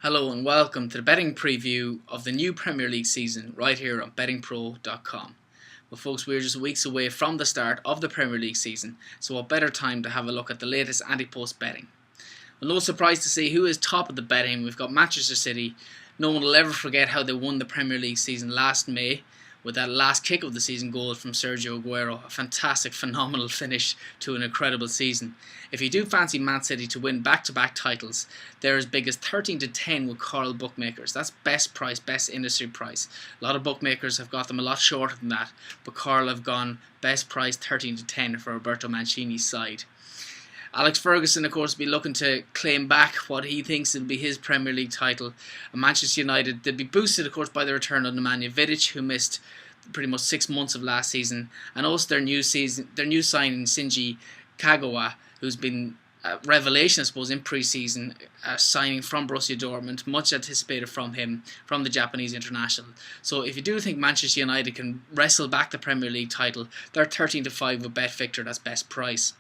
Hello and welcome to the betting preview of the new Premier League season right here on bettingpro.com. Well folks, we're just weeks away from the start of the Premier League season, so what better time to have a look at the latest ante-post betting. Well, no surprise to see who is top of the betting. We've got Manchester City. No one will ever forget how they won the Premier League season last May with that last kick of the season goal from Sergio Aguero. A fantastic, phenomenal finish to an incredible season. If you do fancy Man City to win back-to-back titles, they're as big as 13 to 10 with Coral Bookmakers. That's best price, best industry price. A lot of bookmakers have got them a lot shorter than that, but Coral have gone best price 13 to 10 for Roberto Mancini's side. Alex Ferguson, of course, will be looking to claim back what he thinks will be his Premier League title. And Manchester United, they'll be boosted, of course, by the return of Nemanja Vidic, who missed pretty much 6 months of last season, and also their new signing Shinji Kagawa, who's been a revelation, I suppose, in pre-season, signing from Borussia Dortmund, much anticipated from him, from the Japanese international. So if you do think Manchester United can wrestle back the Premier League title, they're 13 to 5 with BetVictor, that's best price.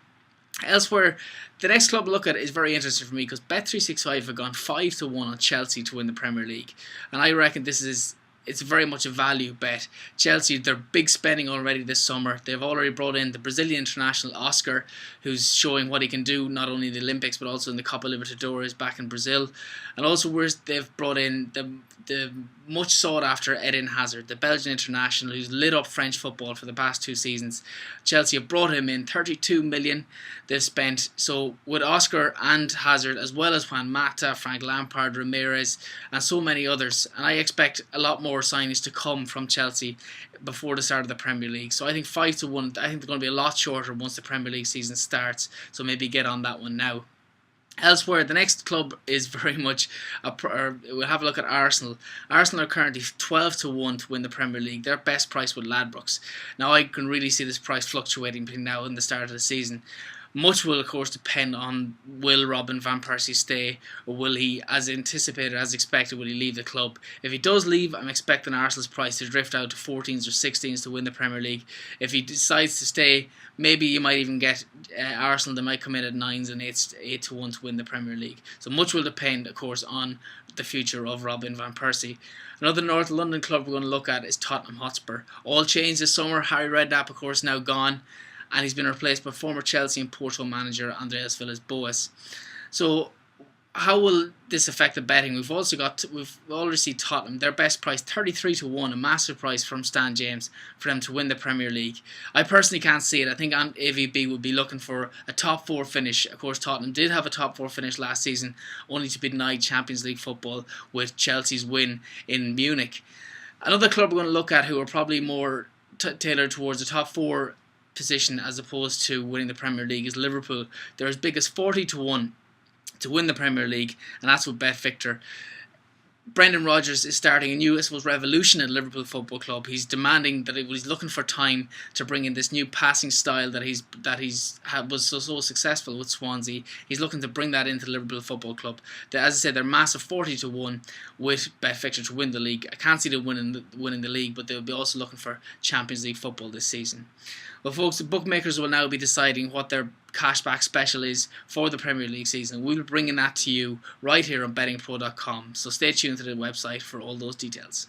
Elsewhere, the next club to look at is very interesting for me because Bet365 have gone 5 to 1 on Chelsea to win the Premier League, and I reckon it's very much a value bet. Chelsea, they're big spending already this summer. They've already brought in the Brazilian international Oscar, who's showing what he can do not only in the Olympics but also in the Copa Libertadores back in Brazil. And also they've brought in the much sought after Eden Hazard, the Belgian international who's lit up French football for the past 2 seasons. Chelsea have brought him in, 32 million they've spent. So with Oscar and Hazard, as well as Juan Mata, Frank Lampard, Ramirez and so many others, and I expect a lot more signings to come from Chelsea before the start of the Premier League. So I think 5 to 1, I think they're going to be a lot shorter once the Premier League season starts, so maybe get on that one now. Elsewhere, the next club is very much we'll have a look at Arsenal. Arsenal are currently 12 to 1 to win the Premier League. Their best price with Ladbrokes. Now I can really see this price fluctuating between now and the start of the season. Much will, of course, depend on will Robin van Persie stay, or will he, as anticipated, as expected, will he leave the club. If he does leave, I'm expecting Arsenal's price to drift out to 14s or 16s to win the Premier League. If he decides to stay, maybe you might even get Arsenal, they might come in at 9s and 8 to 1 to win the Premier League. So much will depend, of course, on the future of Robin van Persie. Another North London club we're going to look at is Tottenham Hotspur. All changed this summer. Harry Redknapp, of course, now gone, and he's been replaced by former Chelsea and Porto manager Andre Villas Boas. So how will this affect the betting? We've already seen Tottenham, their best price 33 to 1, a massive price from Stan James for them to win the Premier League. I personally can't see it. I think AVB would be looking for a top 4 finish. Of course, Tottenham did have a top 4 finish last season, only to be denied Champions League football with Chelsea's win in Munich. Another club we're going to look at who are probably more tailored towards the top 4 position as opposed to winning the Premier League is Liverpool. They're as big as 40 to 1 to win the Premier League, and that's with BetVictor. Brendan Rodgers is starting a new, I suppose, revolution at Liverpool Football Club. He's demanding that he's looking for time to bring in this new passing style that was so successful with Swansea. He's looking to bring that into the Liverpool Football Club. As I said, they're massive 40 to 1 with BetVictor to win the league. I can't see them winning the league, but they'll be also looking for Champions League football this season. Well, folks, the bookmakers will now be deciding what their cashback special is for the Premier League season. We'll be bringing that to you right here on bettingpro.com. So stay tuned to the website for all those details.